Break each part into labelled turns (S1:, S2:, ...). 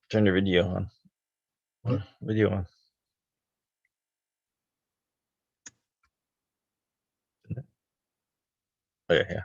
S1: Turn your video on. Video on. Okay, yeah.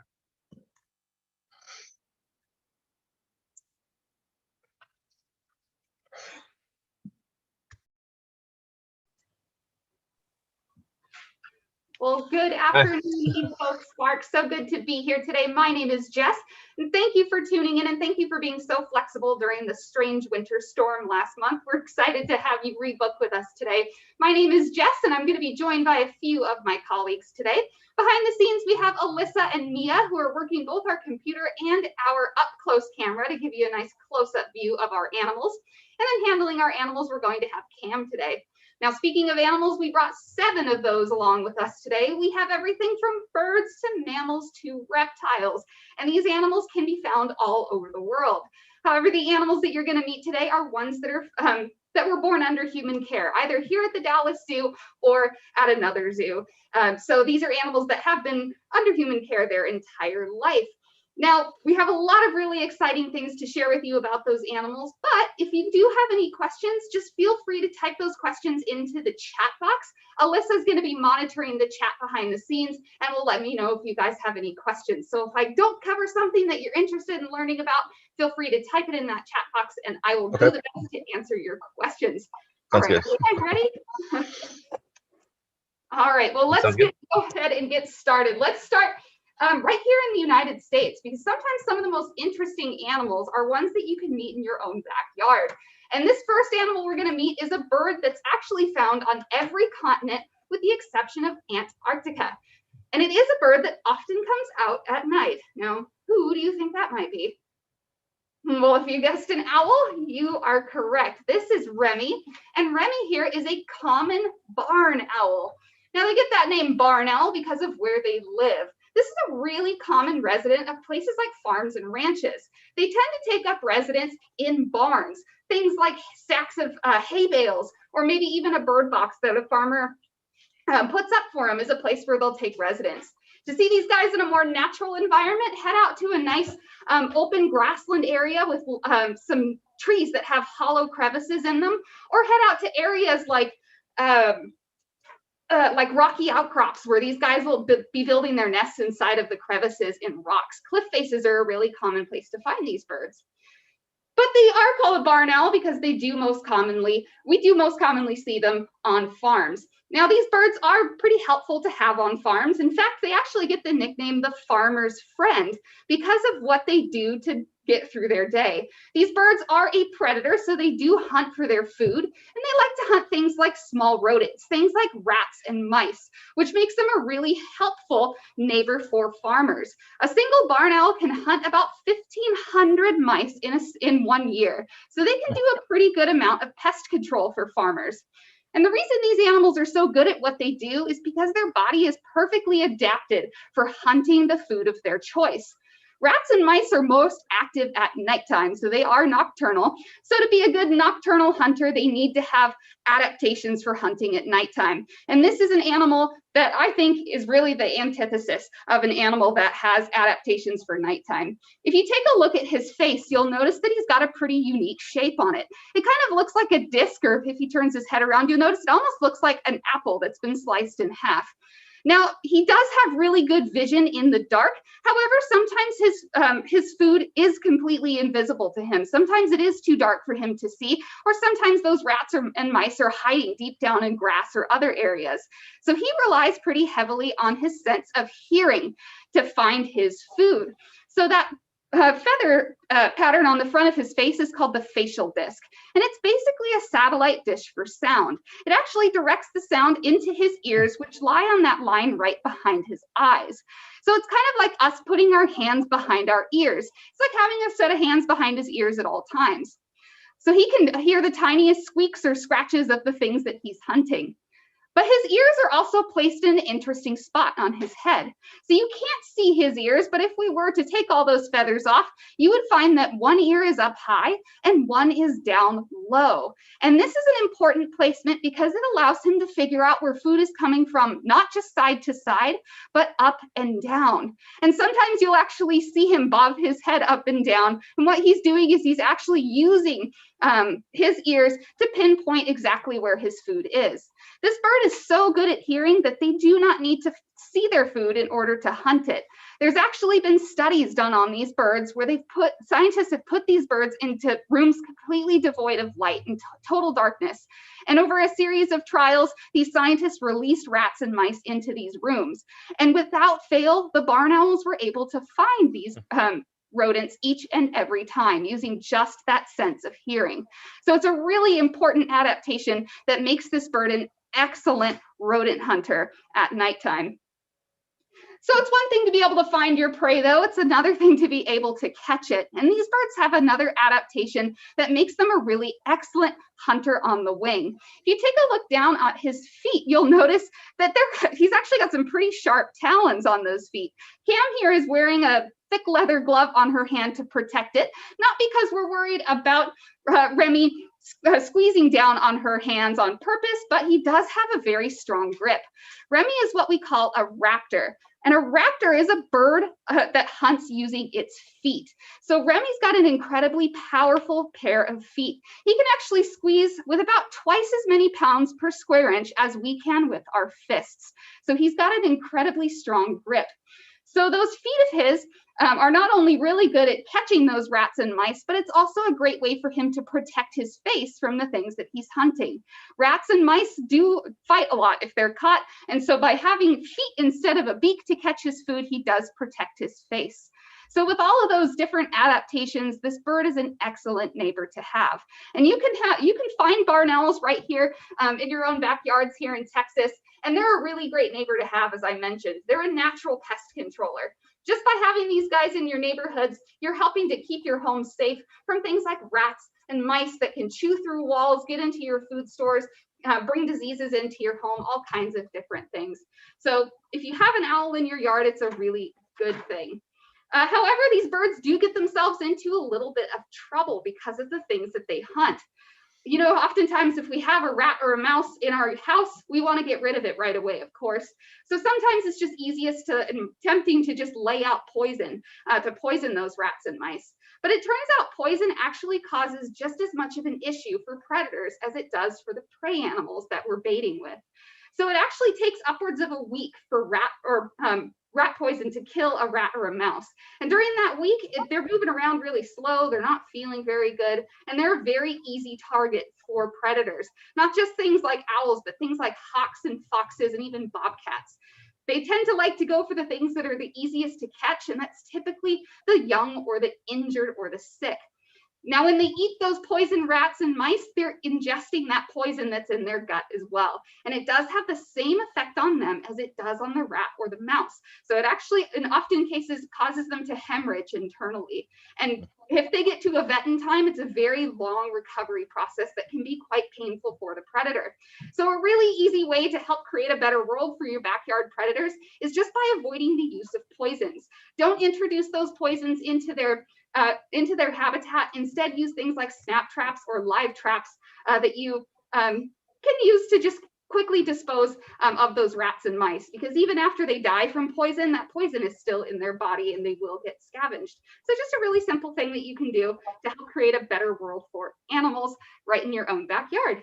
S2: Well, good afternoon, folks. Spark, so good to be here today. My name is Jess, and thank you for tuning in, and thank you for being so flexible during the strange winter storm last month. We're excited to have you rebook with us today. My name is Jess, and I'm going to be joined by a few of my colleagues today. Behind the scenes, we have Alyssa and Mia, who are working both our computer and our up-close camera to give you a nice close-up view of our animals. And then handling our animals, we're going to have Cam today. Now, speaking of animals, we brought 7 of those along with us today. We have everything from birds to mammals to reptiles, and these animals can be found all over the world. However, the animals that you're going to meet today are ones that are that were born under human care, either here at the Dallas Zoo or at another zoo. So these are animals that have been under human care their entire life. Now, we have a lot of really exciting things to share with you about those animals, but if you do have any questions, just feel free to type those questions into the chat box. Alyssa is going to be monitoring the chat behind the scenes and will let me know if you guys have any questions. So if I don't cover something that you're interested in learning about, feel free to type it in that chat box and I will do the best to answer your questions. All right, are you guys ready? All right, well, let's go ahead and get started. Let's start right here in the United States, because sometimes some of the most interesting animals are ones that you can meet in your own backyard. And this first animal we're going to meet is a bird that's actually found on every continent with the exception of Antarctica. And it is a bird that often comes out at night. Now, who do you think that might be? Well, if you guessed an owl, you are correct. This is Remy, and Remy here is a common barn owl. Now, they get that name barn owl because of where they live. This is a really common resident of places like farms and ranches. They tend to take up residence in barns, things like stacks of hay bales, or maybe even a bird box that a farmer puts up for them as a place where they'll take residence. To see these guys in a more natural environment, head out to a nice open grassland area with some trees that have hollow crevices in them, or head out to areas like rocky outcrops where these guys will be building their nests inside of the crevices in rocks. Cliff faces are a really common place to find these birds. But they are called a barn owl because we do most commonly see them on farms. Now, these birds are pretty helpful to have on farms. In fact, they actually get the nickname the farmer's friend because of what they do to get through their day. These birds are a predator, so they do hunt for their food, and they like to hunt things like small rodents, things like rats and mice, which makes them a really helpful neighbor for farmers. A single barn owl can hunt about 1,500 mice in 1 year, so they can do a pretty good amount of pest control for farmers. And the reason these animals are so good at what they do is because their body is perfectly adapted for hunting the food of their choice. Rats and mice are most active at nighttime, so they are nocturnal. So to be a good nocturnal hunter, they need to have adaptations for hunting at nighttime. And this is an animal that I think is really the antithesis of an animal that has adaptations for nighttime. If you take a look at his face, you'll notice that he's got a pretty unique shape on it. It kind of looks like a disc, or if he turns his head around, you'll notice it almost looks like an apple that's been sliced in half. Now, he does have really good vision in the dark. However, sometimes his food is completely invisible to him. Sometimes it is too dark for him to see, or sometimes those rats and mice are hiding deep down in grass or other areas. So he relies pretty heavily on his sense of hearing to find his food. So that feather pattern on the front of his face is called the facial disc, and it's basically a satellite dish for sound. It actually directs the sound into his ears, which lie on that line right behind his eyes. So it's kind of like us putting our hands behind our ears. It's like having a set of hands behind his ears at all times. So he can hear the tiniest squeaks or scratches of the things that he's hunting. But his ears are also placed in an interesting spot on his head. So you can't see his ears, but if we were to take all those feathers off, you would find that one ear is up high and one is down low. And this is an important placement because it allows him to figure out where food is coming from, not just side to side, but up and down. And sometimes you'll actually see him bob his head up and down. And what he's doing is he's actually using his ears to pinpoint exactly where his food is. This bird is so good at hearing that they do not need to see their food in order to hunt it. There's actually been studies done on these birds where scientists have put these birds into rooms completely devoid of light and total darkness. And over a series of trials, these scientists released rats and mice into these rooms. And without fail, the barn owls were able to find these rodents each and every time using just that sense of hearing. So it's a really important adaptation that makes this bird an excellent rodent hunter at nighttime. So it's one thing to be able to find your prey, though. It's another thing to be able to catch it. And these birds have another adaptation that makes them a really excellent hunter on the wing. If you take a look down at his feet, you'll notice that he's actually got some pretty sharp talons on those feet. Cam here is wearing a thick leather glove on her hand to protect it, not because we're worried about Remy squeezing down on her hands on purpose, but he does have a very strong grip. Remy is what we call a raptor. And a raptor is a bird that hunts using its feet. So Remy's got an incredibly powerful pair of feet. He can actually squeeze with about twice as many pounds per square inch as we can with our fists. So he's got an incredibly strong grip. So those feet of his are not only really good at catching those rats and mice, but it's also a great way for him to protect his face from the things that he's hunting. Rats and mice do fight a lot if they're caught, and so by having feet instead of a beak to catch his food, he does protect his face. So with all of those different adaptations, this bird is an excellent neighbor to have. And you can find barn owls right here in your own backyards here in Texas, and they're a really great neighbor to have, as I mentioned. They're a natural pest controller. Just by having these guys in your neighborhoods, you're helping to keep your home safe from things like rats and mice that can chew through walls, get into your food stores, bring diseases into your home, all kinds of different things. So if you have an owl in your yard, it's a really good thing. However, these birds do get themselves into a little bit of trouble because of the things that they hunt. You know, oftentimes if we have a rat or a mouse in our house, we want to get rid of it right away, of course. So sometimes it's just easiest and tempting to just lay out poison to poison those rats and mice. But it turns out poison actually causes just as much of an issue for predators as it does for the prey animals that we're baiting with. So it actually takes upwards of a week for rat poison to kill a rat or a mouse. And during that week, they're moving around really slow, they're not feeling very good, and they're a very easy target for predators. Not just things like owls, but things like hawks and foxes and even bobcats. They tend to like to go for the things that are the easiest to catch, and that's typically the young or the injured or the sick. Now, when they eat those poison rats and mice, they're ingesting that poison that's in their gut as well. And it does have the same effect on them as it does on the rat or the mouse. So it actually, in often cases, causes them to hemorrhage internally. And if they get to a vet in time, it's a very long recovery process that can be quite painful for the predator. So a really easy way to help create a better world for your backyard predators is just by avoiding the use of poisons. Don't introduce those poisons into their habitat. Instead, use things like snap traps or live traps that you can use to just quickly dispose of those rats and mice, because even after they die from poison, that poison is still in their body and they will get scavenged. So just a really simple thing that you can do to help create a better world for animals right in your own backyard.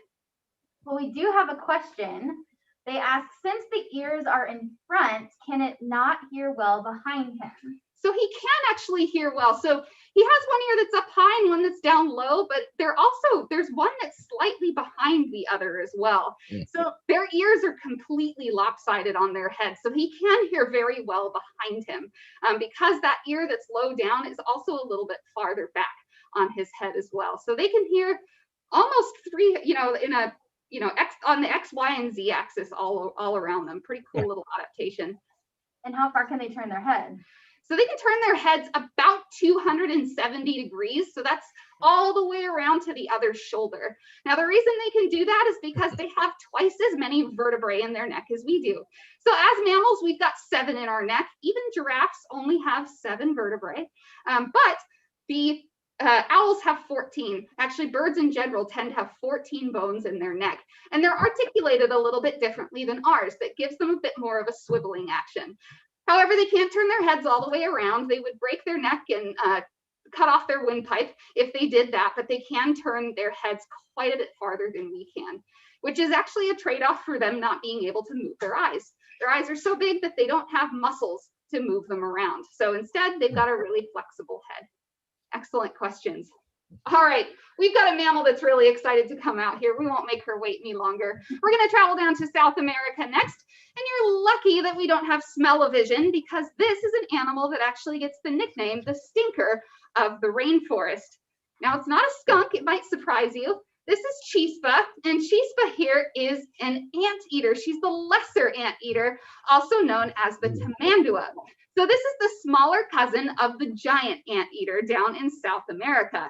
S3: Well, we do have a question. They ask, since the ears are in front, can it not hear well behind him?
S2: So he can actually hear well. So he has one ear that's up high and one that's down low, but there's one that's slightly behind the other as well. Mm-hmm. So their ears are completely lopsided on their head. So he can hear very well behind him because that ear that's low down is also a little bit farther back on his head as well. So they can hear almost three, on the X, Y, and Z axis all around them. Pretty cool little adaptation.
S3: And how far can they turn their head?
S2: So they can turn their heads about 270 degrees. So that's all the way around to the other shoulder. Now, the reason they can do that is because they have twice as many vertebrae in their neck as we do. So as mammals, we've got 7 in our neck. Even giraffes only have 7 vertebrae. But the owls have 14. Actually, birds in general tend to have 14 bones in their neck. And they're articulated a little bit differently than ours. That gives them a bit more of a swiveling action. However, they can't turn their heads all the way around. They would break their neck and cut off their windpipe if they did that, but they can turn their heads quite a bit farther than we can, which is actually a trade-off for them not being able to move their eyes. Their eyes are so big that they don't have muscles to move them around. So instead, they've got a really flexible head. Excellent questions. All right, we've got a mammal that's really excited to come out here. We won't make her wait any longer. We're going to travel down to South America next. And you're lucky that we don't have smell-o-vision, because this is an animal that actually gets the nickname the stinker of the rainforest. Now, it's not a skunk. It might surprise you. This is Chispa, and Chispa here is an anteater. She's the lesser anteater, also known as the tamandua. So this is the smaller cousin of the giant anteater down in South America.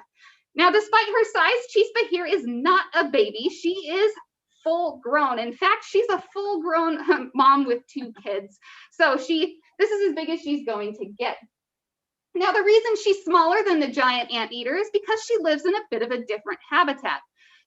S2: Now, despite her size, Chispa here is not a baby. She is full grown. In fact, she's a full grown mom with 2 kids. So this is as big as she's going to get. Now, the reason she's smaller than the giant anteater is because she lives in a bit of a different habitat.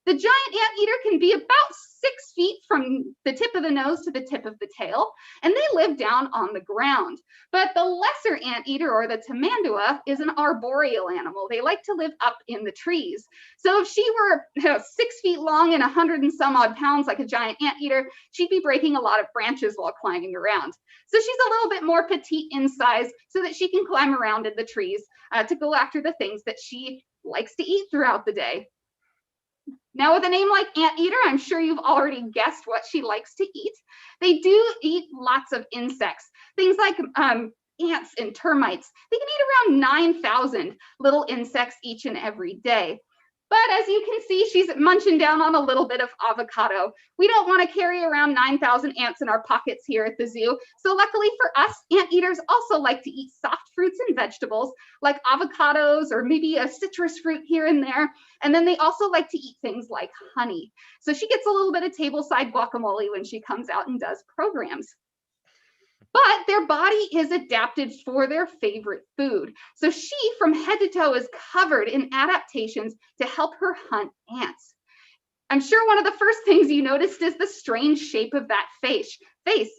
S2: The giant anteater can be about 6 feet from the tip of the nose to the tip of the tail, and they live down on the ground. But the lesser anteater, or the tamandua, is an arboreal animal. They like to live up in the trees. So if she were 6 feet long and 100 and some odd pounds like a giant anteater, she'd be breaking a lot of branches while climbing around. So she's a little bit more petite in size so that she can climb around in the trees to go after the things that she likes to eat throughout the day. Now, with a name like anteater, I'm sure you've already guessed what she likes to eat. They do eat lots of insects, things like ants and termites. They can eat around 9,000 little insects each and every day. But as you can see, she's munching down on a little bit of avocado. We don't want to carry around 9,000 ants in our pockets here at the zoo. So luckily for us, anteaters also like to eat soft fruits and vegetables like avocados or maybe a citrus fruit here and there. And then they also like to eat things like honey. So she gets a little bit of tableside guacamole when she comes out and does programs. But their body is adapted for their favorite food. So she, from head to toe, is covered in adaptations to help her hunt ants. I'm sure one of the first things you noticed is the strange shape of that face.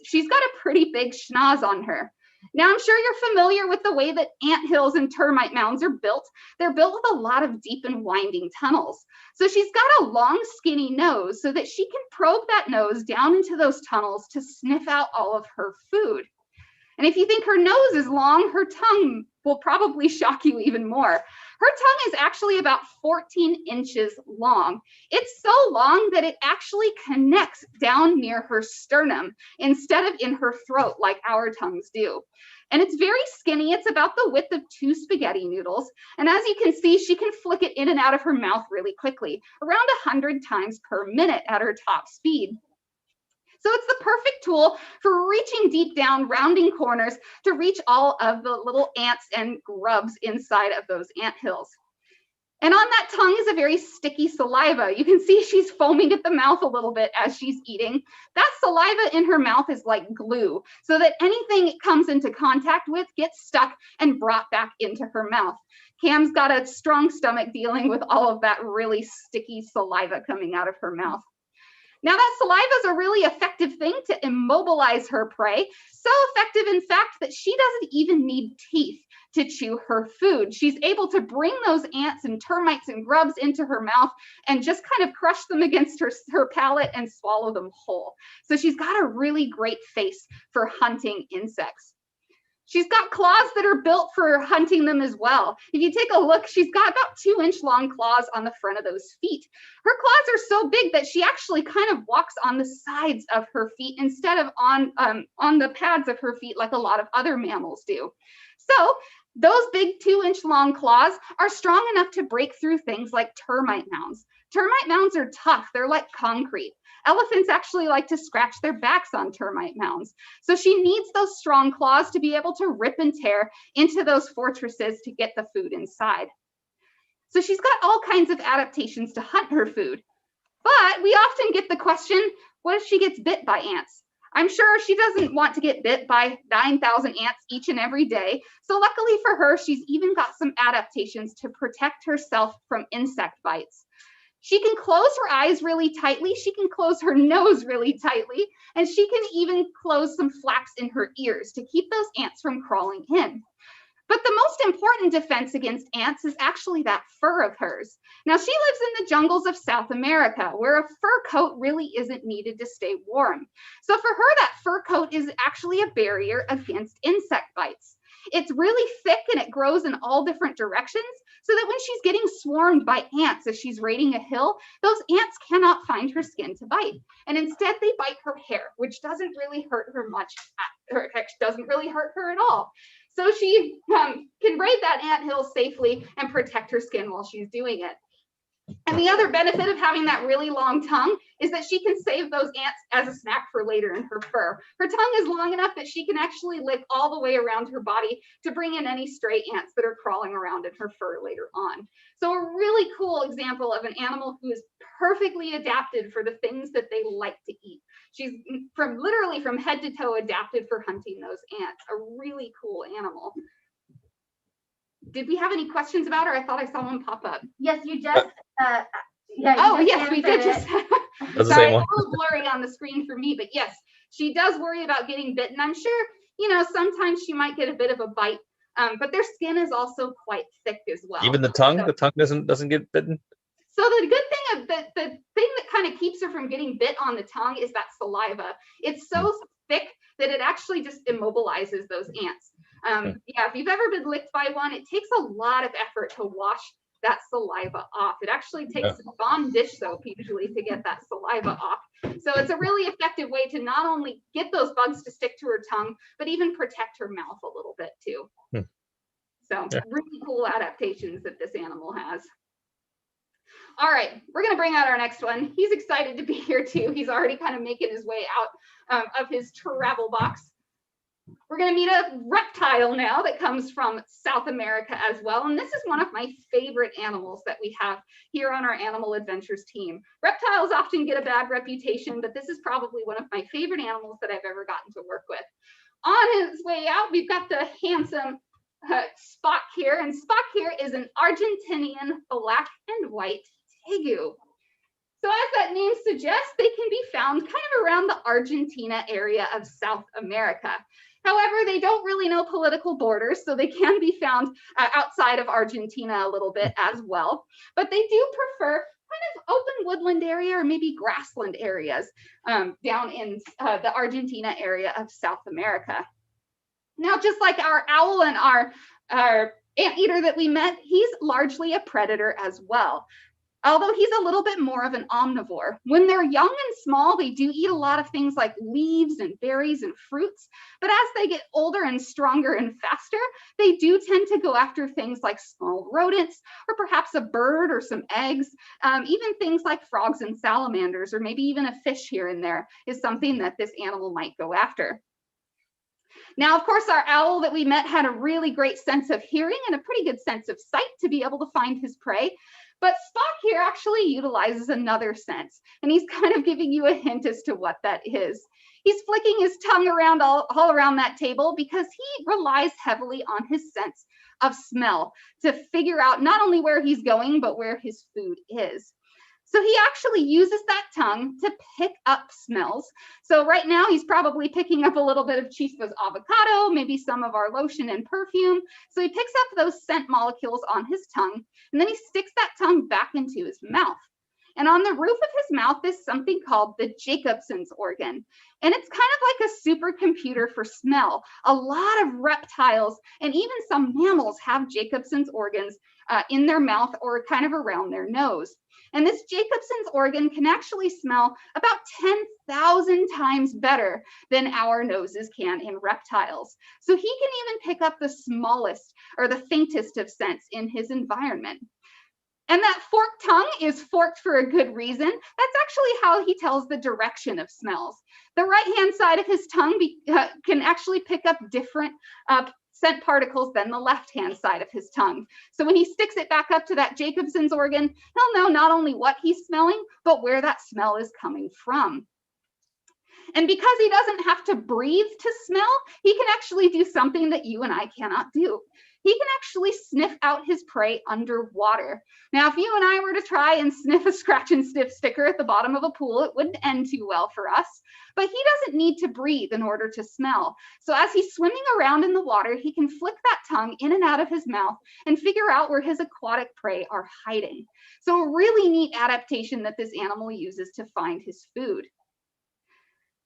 S2: She's got a pretty big schnoz on her. Now, I'm sure you're familiar with the way that ant hills and termite mounds are built. They're built with a lot of deep and winding tunnels. So she's got a long, skinny nose so that she can probe that nose down into those tunnels to sniff out all of her food. And if you think her nose is long, her tongue will probably shock you even more. Her tongue is actually about 14 inches long. It's so long that it actually connects down near her sternum instead of in her throat like our tongues do. And it's very skinny. It's about the width of 2 spaghetti noodles. And as you can see, she can flick it in and out of her mouth really quickly, around 100 times per minute at her top speed. So it's the perfect tool for reaching deep down, rounding corners to reach all of the little ants and grubs inside of those ant hills. And on that tongue is a very sticky saliva. You can see she's foaming at the mouth a little bit as she's eating. That saliva in her mouth is like glue, so that anything it comes into contact with gets stuck and brought back into her mouth. Cam's got a strong stomach dealing with all of that really sticky saliva coming out of her mouth. Now, that saliva is a really effective thing to immobilize her prey. So effective, in fact, that she doesn't even need teeth to chew her food. She's able to bring those ants and termites and grubs into her mouth and just kind of crush them against her palate and swallow them whole. So she's got a really great face for hunting insects. She's got claws that are built for hunting them as well. If you take a look, she's got about 2-inch long claws on the front of those feet. Her claws are so big that she actually kind of walks on the sides of her feet instead of on the pads of her feet like a lot of other mammals do. So those big 2-inch long claws are strong enough to break through things like termite mounds. Termite mounds are tough. They're like concrete. Elephants actually like to scratch their backs on termite mounds. So she needs those strong claws to be able to rip and tear into those fortresses to get the food inside. So she's got all kinds of adaptations to hunt her food. But we often get the question, what if she gets bit by ants? I'm sure she doesn't want to get bit by 9,000 ants each and every day. So luckily for her, she's even got some adaptations to protect herself from insect bites. She can close her eyes really tightly. She can close her nose really tightly. And she can even close some flaps in her ears to keep those ants from crawling in. But the most important defense against ants is actually that fur of hers. Now, she lives in the jungles of South America, where a fur coat really isn't needed to stay warm. So for her, that fur coat is actually a barrier against insect bites. It's really thick and it grows in all different directions, so that when she's getting swarmed by ants as she's raiding a hill, those ants cannot find her skin to bite. And instead they bite her hair, which doesn't really hurt her much, or doesn't really hurt her at all. So she can raid that anthill safely and protect her skin while she's doing it. And the other benefit of having that really long tongue is that she can save those ants as a snack for later in her fur. Her tongue is long enough that she can actually lick all the way around her body to bring in any stray ants that are crawling around in her fur later on. So a really cool example of an animal who is perfectly adapted for the things that they like to eat. She's literally from head to toe adapted for hunting those ants. A really cool animal. Did we have any questions about her? I thought I saw one pop up.
S3: Yes, you just.
S2: Yes, we did just.
S1: That's the
S2: Sorry,
S1: same one.
S2: it's a little blurry on the screen for me, but yes, she does worry about getting bitten. I'm sure, sometimes she might get a bit of a bite, but their skin is also quite thick as well.
S1: Even the tongue doesn't get bitten.
S2: So the good thing, the thing that kind of keeps her from getting bit on the tongue is that saliva. It's so thick that it actually just immobilizes those ants. Yeah, if you've ever been licked by one, it takes a lot of effort to wash that saliva off. It actually takes Dawn dish soap usually to get that saliva off. So it's a really effective way to not only get those bugs to stick to her tongue, but even protect her mouth a little bit too. So really cool adaptations that this animal has. All right, we're going to bring out our next one. He's excited to be here too. He's already kind of making his way out of his travel box. We're going to meet a reptile now that comes from South America as well. And this is one of my favorite animals that we have here on our Animal Adventures team. Reptiles often get a bad reputation, but this is probably one of my favorite animals that I've ever gotten to work with. On his way out, we've got the handsome Spock here. And Spock here is an Argentinian black and white tegu. So as that name suggests, they can be found kind of around the Argentina area of South America. However, they don't really know political borders, so they can be found outside of Argentina a little bit as well. But they do prefer kind of open woodland area or maybe grassland areas down in the Argentina area of South America. Now, just like our owl and our anteater that we met, he's largely a predator as well. Although he's a little bit more of an omnivore. When they're young and small, they do eat a lot of things like leaves and berries and fruits. But as they get older and stronger and faster, they do tend to go after things like small rodents, or perhaps a bird or some eggs. Even things like frogs and salamanders, or maybe even a fish here and there is something that this animal might go after. Now, of course, our owl that we met had a really great sense of hearing and a pretty good sense of sight to be able to find his prey. But Spock here actually utilizes another sense, and he's kind of giving you a hint as to what that is. He's flicking his tongue around all around that table because he relies heavily on his sense of smell to figure out not only where he's going, but where his food is. So he actually uses that tongue to pick up smells. So right now he's probably picking up a little bit of Chispa's avocado, maybe some of our lotion and perfume. So he picks up those scent molecules on his tongue, and then he sticks that tongue back into his mouth. And on the roof of his mouth is something called the Jacobson's organ. And it's kind of like a supercomputer for smell. A lot of reptiles and even some mammals have Jacobson's organs in their mouth or kind of around their nose. And this Jacobson's organ can actually smell about 10,000 times better than our noses can in reptiles. So he can even pick up the smallest or the faintest of scents in his environment. And that forked tongue is forked for a good reason. That's actually how he tells the direction of smells. The right-hand side of his tongue can actually pick up different scent particles than the left-hand side of his tongue. So when he sticks it back up to that Jacobson's organ, he'll know not only what he's smelling, but where that smell is coming from. And because he doesn't have to breathe to smell, he can actually do something that you and I cannot do. he can actually sniff out his prey underwater. Now, if you and I were to try and sniff a scratch and sniff sticker at the bottom of a pool, it wouldn't end too well for us. But he doesn't need to breathe in order to smell. So as he's swimming around in the water, he can flick that tongue in and out of his mouth and figure out where his aquatic prey are hiding. So a really neat adaptation that this animal uses to find his food.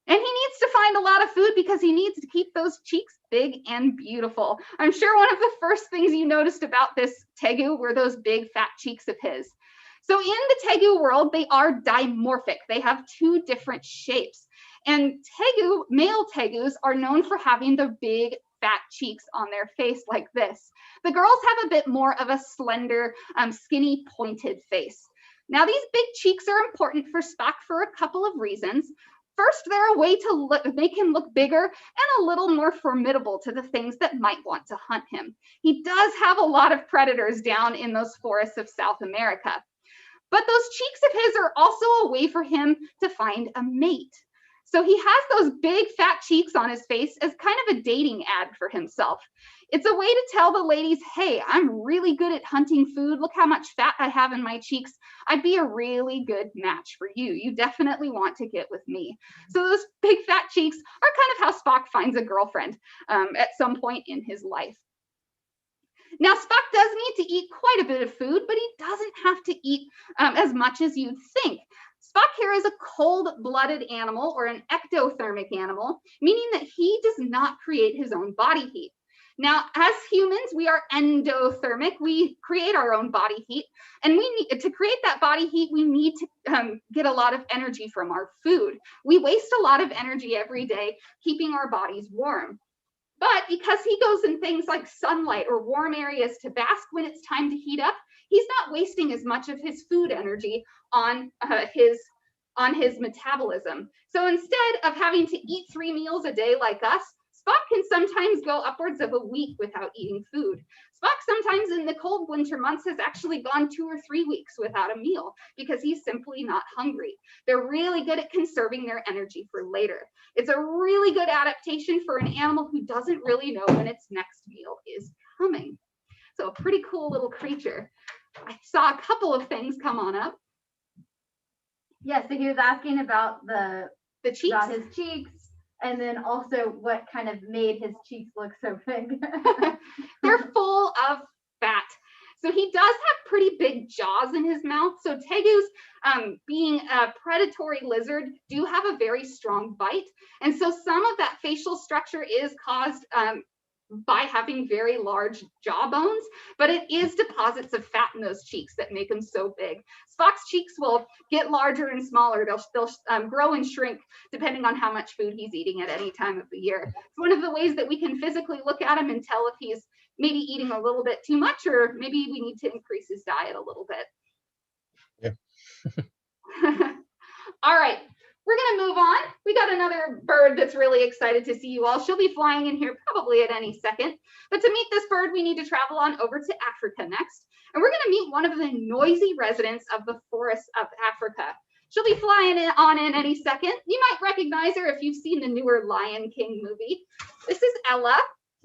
S2: And he needs to find a lot of food because he needs to keep those cheeks big and beautiful. I'm sure one of the first things you noticed about this tegu were those big fat cheeks of his. So in the tegu world, they are dimorphic. They have two different shapes. And tegu, male tegus are known for having the big fat cheeks on their face like this. The girls have a bit more of a slender, skinny, pointed face. Now these big cheeks are important for Spock for a couple of reasons. First, they're a way to make him look bigger and a little more formidable to the things that might want to hunt him. He does have a lot of predators down in those forests of South America. But those cheeks of his are also a way for him to find a mate. So he has those big fat cheeks on his face as kind of a dating ad for himself. It's a way to tell the ladies, hey, I'm really good at hunting food. Look how much fat I have in my cheeks. I'd be a really good match for you. You definitely want to get with me. So those big fat cheeks are kind of how Spock finds a girlfriend at some point in his life. Now, Spock does need to eat quite a bit of food, but he doesn't have to eat as much as you'd think. Spock here is a cold-blooded animal or an ectothermic animal, meaning that he does not create his own body heat. Now, as humans, we are endothermic. We create our own body heat, and to create that body heat, we need to get a lot of energy from our food. We waste a lot of energy every day keeping our bodies warm. But because he goes in things like sunlight or warm areas to bask when it's time to heat up, he's not wasting as much of his food energy on his metabolism. So instead of having to eat 3 meals a day like us, Spock can sometimes go upwards of a week without eating food. Spock sometimes in the cold winter months has actually gone 2 or 3 weeks without a meal because he's simply not hungry. They're really good at conserving their energy for later. It's a really good adaptation for an animal who doesn't really know when its next meal is coming. So a pretty cool little creature. I saw a couple of things come on up.
S3: Yeah, so he was asking about the
S2: cheeks.
S3: About his cheeks, and then also what kind of made his cheeks look so big.
S2: They're full of fat. So he does have pretty big jaws in his mouth. So tegus, being a predatory lizard, do have a very strong bite. And so some of that facial structure is caused by having very large jaw bones, but it is deposits of fat in those cheeks that make them so big. Spock's cheeks will get larger and smaller. They'll grow and shrink depending on how much food he's eating at any time of the year. It's one of the ways that we can physically look at him and tell if he's maybe eating a little bit too much, or maybe we need to increase his diet a little bit.
S1: Yeah.
S2: All right. We're going to move on. We got another bird that's really excited to see you all. She'll be flying in here probably at any second. But to meet this bird, we need to travel on over to Africa next. And we're going to meet one of the noisy residents of the forests of Africa. She'll be flying in any second. You might recognize her if you've seen the newer Lion King movie. This is Ella.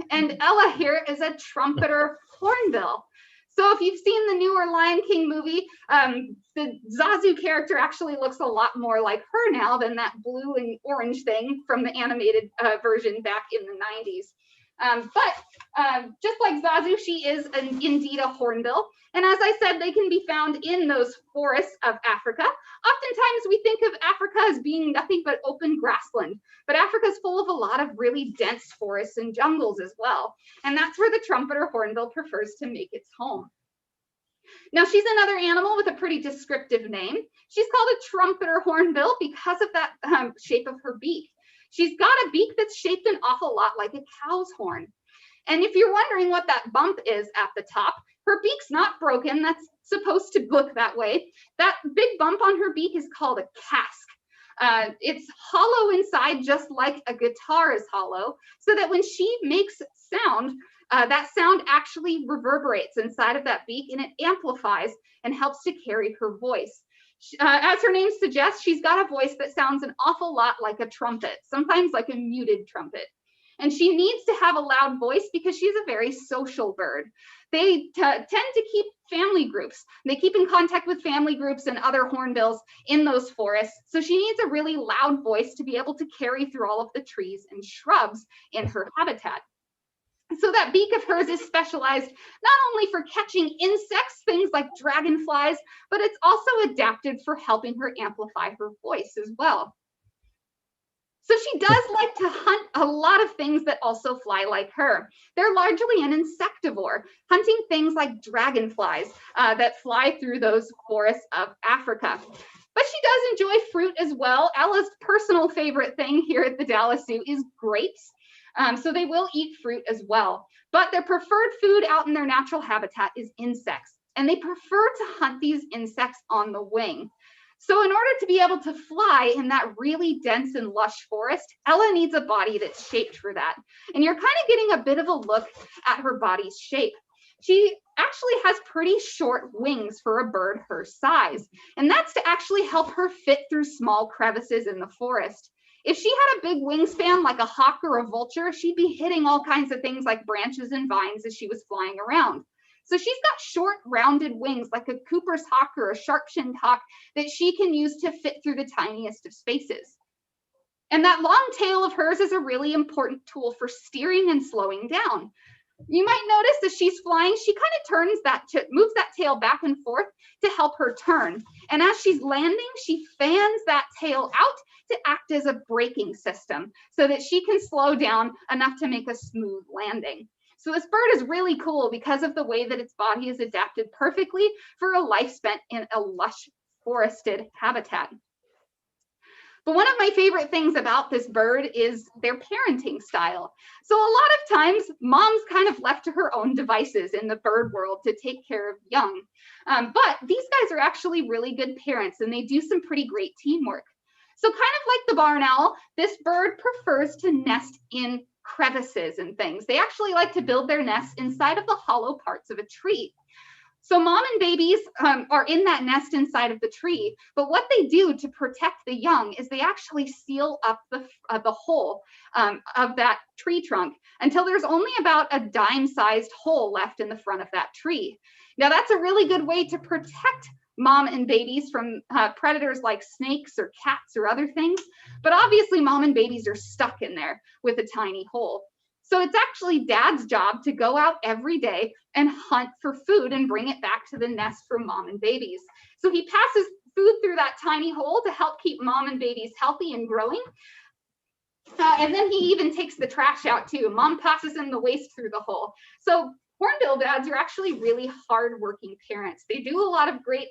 S2: And Ella here is a trumpeter hornbill. So if you've seen the newer Lion King movie, the Zazu character actually looks a lot more like her now than that blue and orange thing from the animated version back in the 90s. But just like Zazu, she is indeed a hornbill. And as I said, they can be found in those forests of Africa. Oftentimes we think of Africa as being nothing but open grassland, but Africa is full of a lot of really dense forests and jungles as well. And that's where the trumpeter hornbill prefers to make its home. Now she's another animal with a pretty descriptive name. She's called a trumpeter hornbill because of that shape of her beak. She's got a beak that's shaped an awful lot like a cow's horn. And if you're wondering what that bump is at the top, her beak's not broken. That's supposed to look that way. That big bump on her beak is called a casque. It's hollow inside, just like a guitar is hollow, so that when she makes sound, that sound actually reverberates inside of that beak and it amplifies and helps to carry her voice. As her name suggests, she's got a voice that sounds an awful lot like a trumpet, sometimes like a muted trumpet. And she needs to have a loud voice because she's a very social bird. They tend to keep family groups. They keep in contact with family groups and other hornbills in those forests. So she needs a really loud voice to be able to carry through all of the trees and shrubs in her habitat. So that beak of hers is specialized not only for catching insects, things like dragonflies, but it's also adapted for helping her amplify her voice as well. So she does like to hunt a lot of things that also fly like her. They're largely an insectivore, hunting things like dragonflies that fly through those forests of Africa. But she does enjoy fruit as well. Ella's personal favorite thing here at the Dallas Zoo is grapes. So they will eat fruit as well. But their preferred food out in their natural habitat is insects. And they prefer to hunt these insects on the wing. So in order to be able to fly in that really dense and lush forest, Ella needs a body that's shaped for that. And you're kind of getting a bit of a look at her body's shape. She actually has pretty short wings for a bird her size. And that's to actually help her fit through small crevices in the forest. If she had a big wingspan like a hawk or a vulture, she'd be hitting all kinds of things like branches and vines as she was flying around. So she's got short, rounded wings like a Cooper's hawk or a sharp-shinned hawk that she can use to fit through the tiniest of spaces. And that long tail of hers is a really important tool for steering and slowing down. You might notice as she's flying, she kind of moves that tail back and forth to help her turn. And as she's landing, she fans that tail out to act as a braking system so that she can slow down enough to make a smooth landing. So this bird is really cool because of the way that its body is adapted perfectly for a life spent in a lush forested habitat. But one of my favorite things about this bird is their parenting style. So a lot of times, mom's kind of left to her own devices in the bird world to take care of young. But these guys are actually really good parents and they do some pretty great teamwork. So kind of like the barn owl, this bird prefers to nest in crevices and things. They actually like to build their nests inside of the hollow parts of a tree. So mom and babies are in that nest inside of the tree, but what they do to protect the young is they actually seal up the hole of that tree trunk until there's only about a dime-sized hole left in the front of that tree. Now that's a really good way to protect mom and babies from predators like snakes or cats or other things, but obviously mom and babies are stuck in there with a tiny hole. So it's actually dad's job to go out every day and hunt for food and bring it back to the nest for mom and babies. So he passes food through that tiny hole to help keep mom and babies healthy and growing. And then he even takes the trash out too. Mom passes in the waste through the hole. So hornbill dads are actually really hardworking parents. They do a lot of great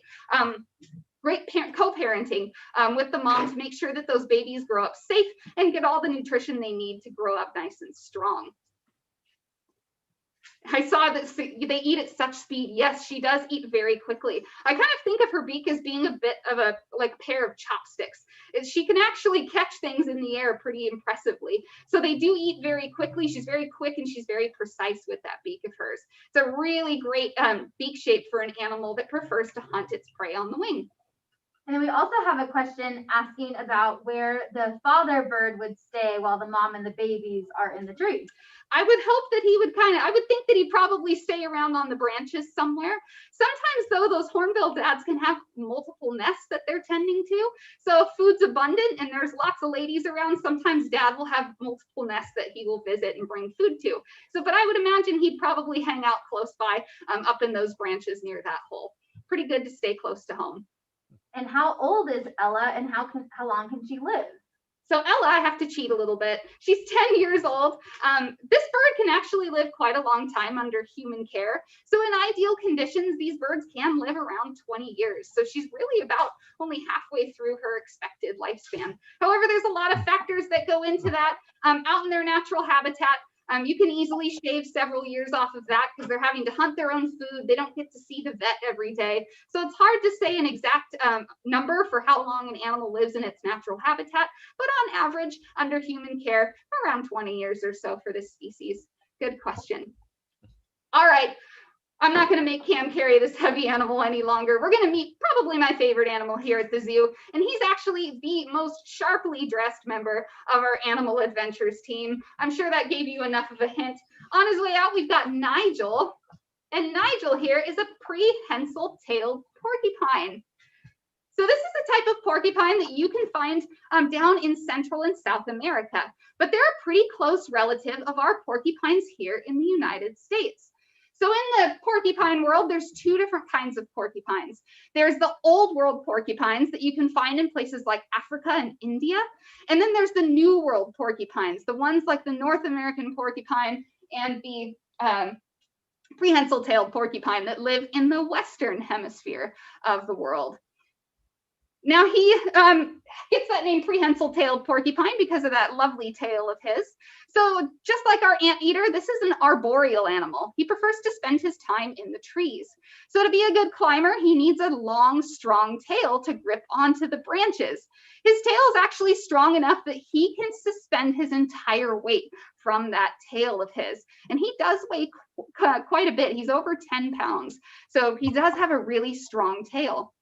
S2: co-parenting with the mom to make sure that those babies grow up safe and get all the nutrition they need to grow up nice and strong. I saw that they eat at such speed. Yes, she does eat very quickly. I kind of think of her beak as being a bit of a pair of chopsticks. She can actually catch things in the air pretty impressively. So they do eat very quickly. She's very quick and she's very precise with that beak of hers. It's a really great beak shape for an animal that prefers to hunt its prey on the wing.
S3: And then we also have a question asking about where the father bird would stay while the mom and the babies are in the tree.
S2: I would hope that he would I would think that he'd probably stay around on the branches somewhere. Sometimes though, those hornbill dads can have multiple nests that they're tending to. So if food's abundant and there's lots of ladies around, sometimes dad will have multiple nests that he will visit and bring food to. So, but I would imagine he'd probably hang out close by up in those branches near that hole. Pretty good to stay close to home.
S3: And how old is Ella and how long can she live?
S2: So Ella, I have to cheat a little bit. She's 10 years old. This bird can actually live quite a long time under human care. So in ideal conditions, these birds can live around 20 years. So she's really about only halfway through her expected lifespan. However, there's a lot of factors that go into that. Out in their natural habitat, you can easily shave several years off of that because they're having to hunt their own food. They don't get to see the vet every day. So it's hard to say an exact number for how long an animal lives in its natural habitat, but on average, under human care, around 20 years or so for this species. Good question. All right. I'm not going to make Cam carry this heavy animal any longer. We're going to meet probably my favorite animal here at the zoo, and he's actually the most sharply dressed member of our Animal Adventures team. I'm sure that gave you enough of a hint. On his way out, we've got Nigel, and Nigel here is a prehensile-tailed porcupine. So this is the type of porcupine that you can find down in Central and South America, but they're a pretty close relative of our porcupines here in the United States. So in the porcupine world, there's two different kinds of porcupines. There's the old world porcupines that you can find in places like Africa and India. And then there's the new world porcupines, the ones like the North American porcupine and the prehensile-tailed porcupine that live in the Western hemisphere of the world. Now he gets that name prehensile-tailed porcupine because of that lovely tail of his. So just like our anteater, this is an arboreal animal. He prefers to spend his time in the trees. So to be a good climber, he needs a long, strong tail to grip onto the branches. His tail is actually strong enough that he can suspend his entire weight from that tail of his. And he does weigh quite a bit. He's over 10 pounds. So he does have a really strong tail.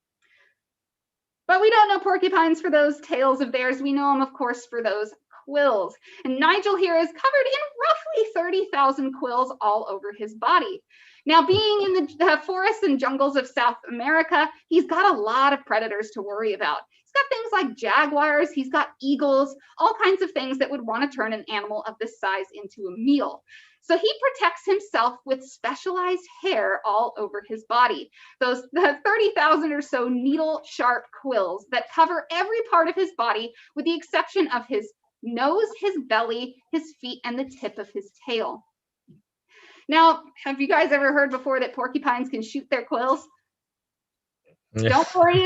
S2: But we don't know porcupines for those tails of theirs. We know them, of course, for those quills. And Nigel here is covered in roughly 30,000 quills all over his body. Now, being in the forests and jungles of South America, he's got a lot of predators to worry about. He's got things like jaguars, he's got eagles, all kinds of things that would want to turn an animal of this size into a meal. So he protects himself with specialized hair all over his body. Those 30,000 or so needle-sharp quills that cover every part of his body with the exception of his nose, his belly, his feet, and the tip of his tail. Now, have you guys ever heard before that porcupines can shoot their quills? Yeah. Don't worry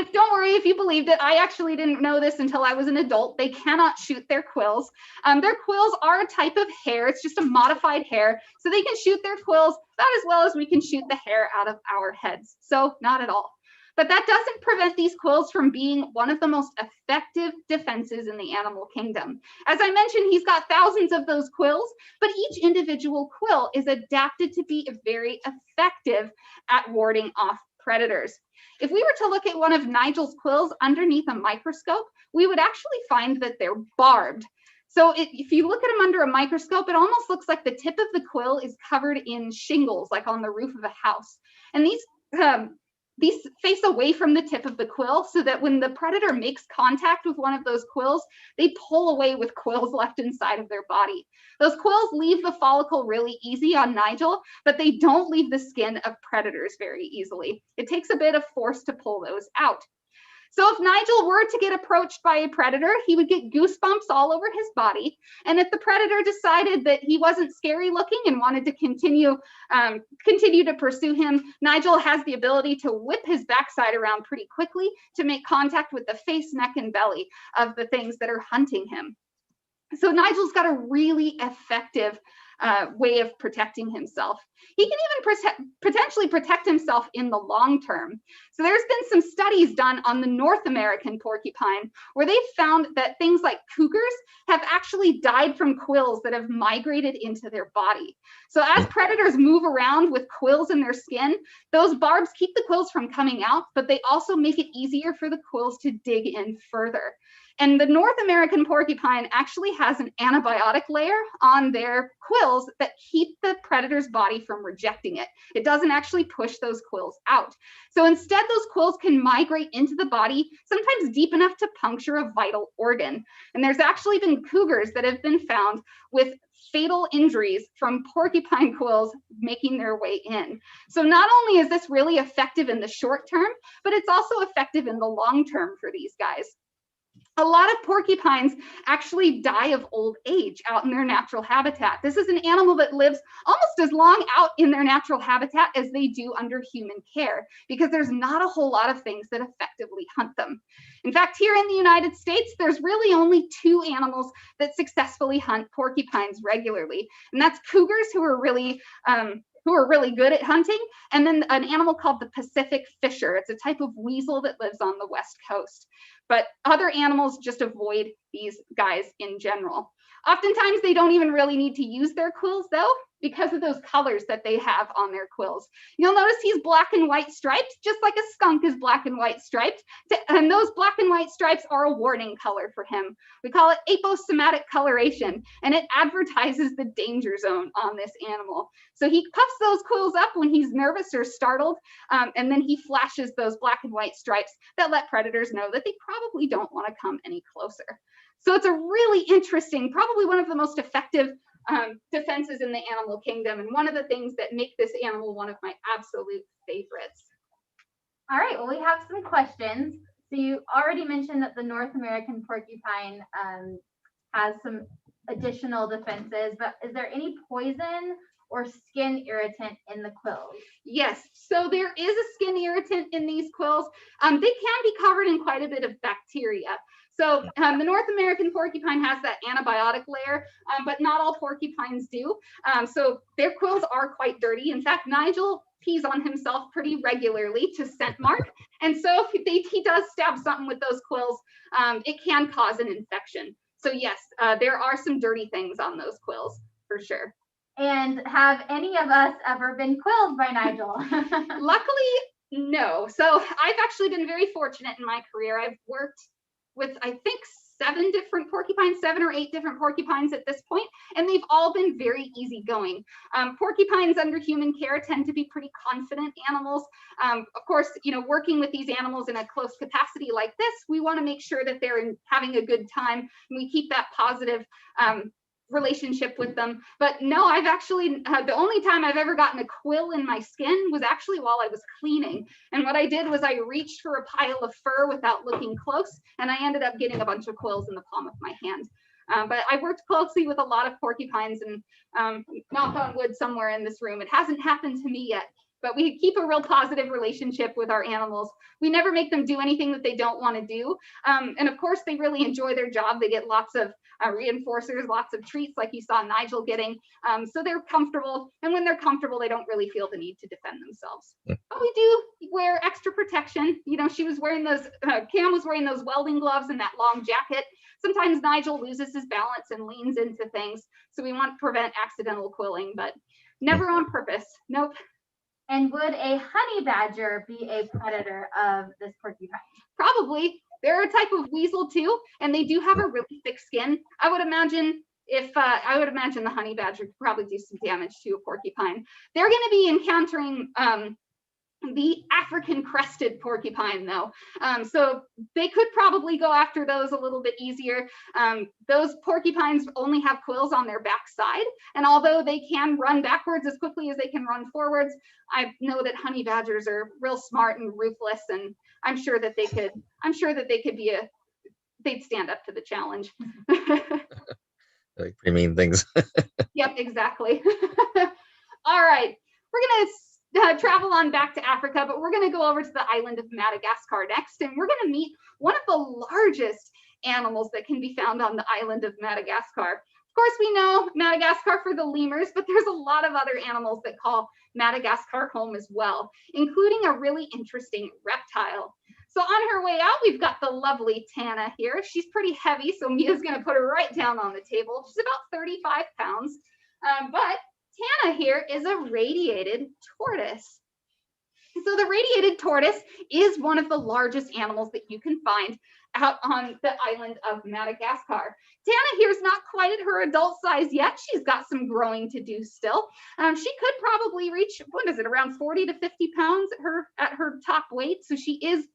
S2: if you believed it. I actually didn't know this until I was an adult. They cannot shoot their quills. Their quills are a type of hair. It's just a modified hair. So they can shoot their quills about as well as we can shoot the hair out of our heads. So not at all. But that doesn't prevent these quills from being one of the most effective defenses in the animal kingdom. As I mentioned, he's got thousands of those quills, but each individual quill is adapted to be very effective at warding off predators. If we were to look at one of Nigel's quills underneath a microscope, we would actually find that they're barbed. So if you look at them under a microscope, it almost looks like the tip of the quill is covered in shingles, like on the roof of a house. And these face away from the tip of the quill so that when the predator makes contact with one of those quills, they pull away with quills left inside of their body. Those quills leave the follicle really easy on Nigel, but they don't leave the skin of predators very easily. It takes a bit of force to pull those out. So if Nigel were to get approached by a predator, he would get goosebumps all over his body. And if the predator decided that he wasn't scary looking and wanted to continue to pursue him, Nigel has the ability to whip his backside around pretty quickly to make contact with the face, neck, and belly of the things that are hunting him. So Nigel's got a really effective way of protecting himself. He can even potentially protect himself in the long term. So there's been some studies done on the North American porcupine where they've found that things like cougars have actually died from quills that have migrated into their body. So as predators move around with quills in their skin, those barbs keep the quills from coming out, but they also make it easier for the quills to dig in further. And the North American porcupine actually has an antibiotic layer on their quills that keep the predator's body from rejecting it. It doesn't actually push those quills out. So instead, those quills can migrate into the body, sometimes deep enough to puncture a vital organ. And there's actually been cougars that have been found with fatal injuries from porcupine quills making their way in. So not only is this really effective in the short term, but it's also effective in the long term for these guys. A lot of porcupines actually die of old age out in their natural habitat. This is an animal that lives almost as long out in their natural habitat as they do under human care because there's not a whole lot of things that effectively hunt them. In fact, here in the United States, there's really only 2 animals that successfully hunt porcupines regularly, and that's cougars who are really good at hunting, and then an animal called the Pacific fisher. It's a type of weasel that lives on the West Coast. But other animals just avoid these guys in general. Oftentimes, they don't even really need to use their quills, though, because of those colors that they have on their quills. You'll notice he's black and white striped, just like a skunk is black and white striped. And those black and white stripes are a warning color for him. We call it aposematic coloration, and it advertises the danger zone on this animal. So he puffs those quills up when he's nervous or startled, and then he flashes those black and white stripes that let predators know that they probably don't want to come any closer. So it's a really interesting, probably one of the most effective defenses in the animal kingdom, and one of the things that make this animal one of my absolute favorites.
S3: All right, well, we have some questions. So you already mentioned that the North American porcupine has some additional defenses, but is there any poison or skin irritant in the quills?
S2: Yes, so there is a skin irritant in these quills. They can be covered in quite a bit of bacteria. So the North American porcupine has that antibiotic layer, but not all porcupines do. So their quills are quite dirty. In fact, Nigel pees on himself pretty regularly to scent mark. And so if he does stab something with those quills, it can cause an infection. So yes, there are some dirty things on those quills for sure.
S3: And have any of us ever been quilled by Nigel?
S2: Luckily, no. So I've actually been very fortunate in my career. I've worked with, I think, 7 or 8 different porcupines at this point, and they've all been very easygoing. Porcupines under human care tend to be pretty confident animals. Of course, you know, working with these animals in a close capacity like this, we want to make sure that they're having a good time, and we keep that positive relationship with them. But no, I've actually, the only time I've ever gotten a quill in my skin was actually while I was cleaning. And what I did was I reached for a pile of fur without looking close, and I ended up getting a bunch of quills in the palm of my hand. But I worked closely with a lot of porcupines, and knock on wood somewhere in this room, it hasn't happened to me yet. But we keep a real positive relationship with our animals. We never make them do anything that they don't want to do. And of course, they really enjoy their job. They get lots of reinforcers, lots of treats like you saw Nigel getting. So they're comfortable. And when they're comfortable, they don't really feel the need to defend themselves. But we do wear extra protection. You know, she was wearing those, Cam was wearing those welding gloves and that long jacket. Sometimes Nigel loses his balance and leans into things. So we want to prevent accidental quilling, but never on purpose. Nope.
S3: And would a honey badger be a predator of this porcupine?
S2: Probably. They're a type of weasel too, and they do have a really thick skin. I would imagine the honey badger could probably do some damage to a porcupine. They're going to be encountering the African crested porcupine though. So they could probably go after those a little bit easier. Those porcupines only have quills on their backside, and although they can run backwards as quickly as they can run forwards, I know that honey badgers are real smart and ruthless, and I'm sure that they could they'd stand up to the challenge.
S4: Like pretty mean things.
S2: Yep, exactly. All right, we're gonna travel on back to Africa, but we're going to go over to the island of Madagascar next, and we're going to meet one of the largest animals that can be found on the island of Madagascar. Of course, we know Madagascar for the lemurs, but there's a lot of other animals that call Madagascar home as well, including a really interesting reptile. So on her way out, we've got the lovely Tana here. She's pretty heavy, so Mia's going to put her right down on the table. She's about 35 pounds, but Tana here is a radiated tortoise. So the radiated tortoise is one of the largest animals that you can find out on the island of Madagascar. Tana here is not quite at her adult size yet. She's got some growing to do still. She could probably reach, what is it, around 40 to 50 pounds at her top weight. So she is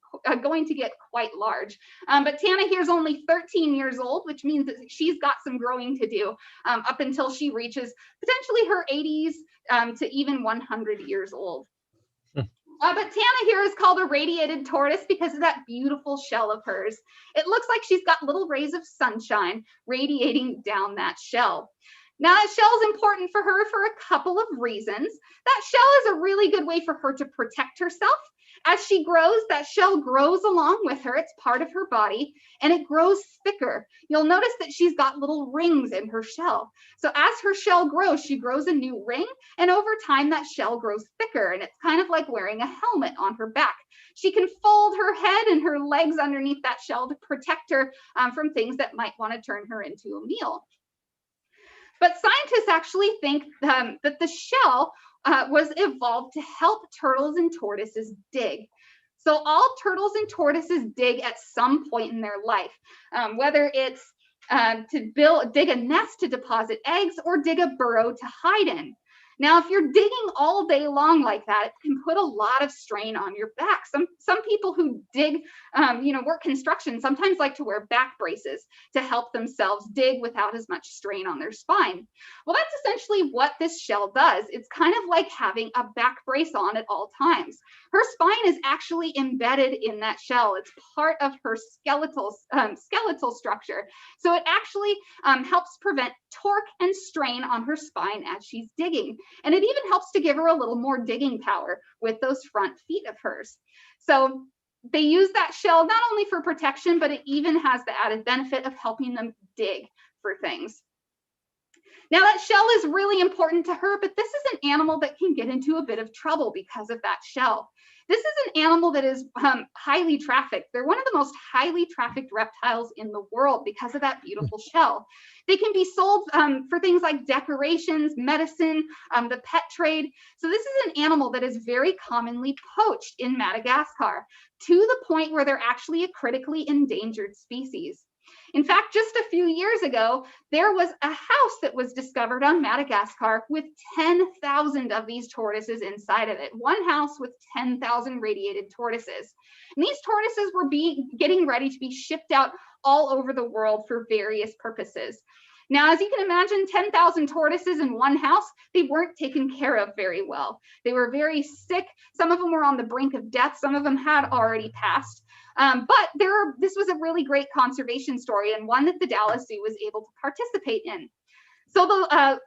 S2: going to get quite large. But Tana here is only 13 years old, which means that she's got some growing to do up until she reaches potentially her 80s to even 100 years old. But Tana here is called a radiated tortoise because of that beautiful shell of hers. It looks like she's got little rays of sunshine radiating down that shell. Now, that shell is important for her for a couple of reasons. That shell is a really good way for her to protect herself. As she grows, that shell grows along with her. It's part of her body, and it grows thicker. You'll notice that she's got little rings in her shell. So as her shell grows, she grows a new ring, and over time, that shell grows thicker, and it's kind of like wearing a helmet on her back. She can fold her head and her legs underneath that shell to protect her from things that might want to turn her into a meal. But scientists actually think that the shell was evolved to help turtles and tortoises dig. So all turtles and tortoises dig at some point in their life, whether it's to dig a nest to deposit eggs or dig a burrow to hide in. Now, if you're digging all day long like that, it can put a lot of strain on your back. Some people who dig, work construction sometimes like to wear back braces to help themselves dig without as much strain on their spine. Well, that's essentially what this shell does. It's kind of like having a back brace on at all times. Her spine is actually embedded in that shell. It's part of her skeletal structure. So it actually helps prevent torque and strain on her spine as she's digging. And it even helps to give her a little more digging power with those front feet of hers. So they use that shell not only for protection, but it even has the added benefit of helping them dig for things. Now that shell is really important to her, but this is an animal that can get into a bit of trouble because of that shell. This is an animal that is highly trafficked. They're one of the most highly trafficked reptiles in the world because of that beautiful shell. They can be sold for things like decorations, medicine, the pet trade. So this is an animal that is very commonly poached in Madagascar to the point where they're actually a critically endangered species. In fact, just a few years ago, there was a house that was discovered on Madagascar with 10,000 of these tortoises inside of it. One house with 10,000 radiated tortoises. And these tortoises were getting ready to be shipped out all over the world for various purposes. Now, as you can imagine, 10,000 tortoises in one house, they weren't taken care of very well. They were very sick. Some of them were on the brink of death. Some of them had already passed. But this was a really great conservation story and one that the Dallas Zoo was able to participate in. So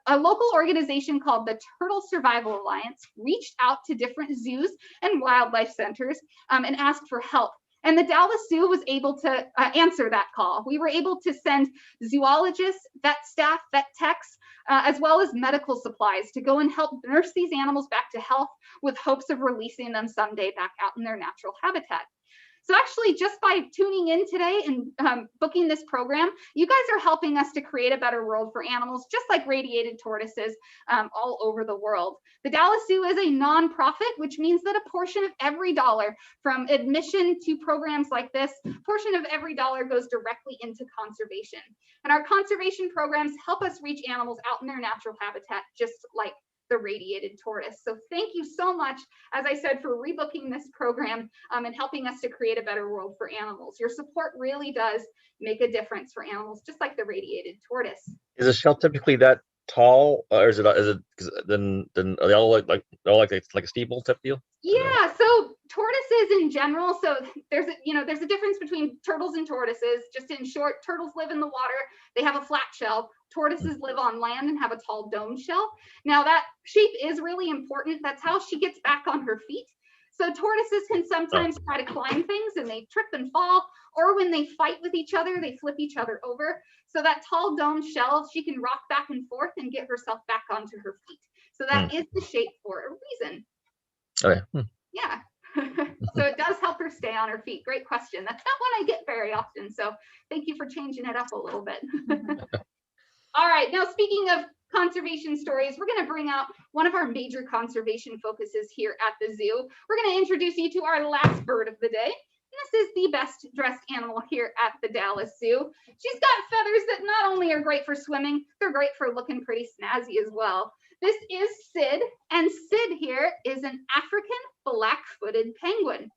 S2: a local organization called the Turtle Survival Alliance reached out to different zoos and wildlife centers and asked for help. And the Dallas Zoo was able to answer that call. We were able to send zoologists, vet staff, vet techs, as well as medical supplies to go and help nurse these animals back to health with hopes of releasing them someday back out in their natural habitat. So actually, just by tuning in today and booking this program, you guys are helping us to create a better world for animals, just like radiated tortoises all over the world. The Dallas Zoo is a nonprofit, which means that a portion of every dollar from admission to programs like this, portion of every dollar goes directly into conservation. And our conservation programs help us reach animals out in their natural habitat, just like the radiated tortoise. So thank you so much, as I said, for rebooking this program and helping us to create a better world for animals. Your support really does make a difference for animals, just like the radiated tortoise.
S4: Is a shell typically that tall, or is it then are they all like a steeple type deal?
S2: Yeah, so tortoises in general, so there's a difference between turtles and tortoises. Just in short, turtles live in the water, they have a flat shell. Tortoises live on land and have a tall dome shell. Now that shape is really important. That's how she gets back on her feet. So tortoises can sometimes try to climb things and they trip and fall, or when they fight with each other, they flip each other over. So that tall dome shell, she can rock back and forth and get herself back onto her feet. So that is the shape for a reason.
S4: Okay.
S2: Yeah. So it does help her stay on her feet. Great question. That's not one I get very often. So thank you for changing it up a little bit. All right. Now, speaking of conservation stories, we're going to bring out one of our major conservation focuses here at the zoo. We're going to introduce you to our last bird of the day. This is the best dressed animal here at the Dallas Zoo. She's got feathers that not only are great for swimming, they're great for looking pretty snazzy as well. This is Sid, and Sid here is an African black-footed penguin.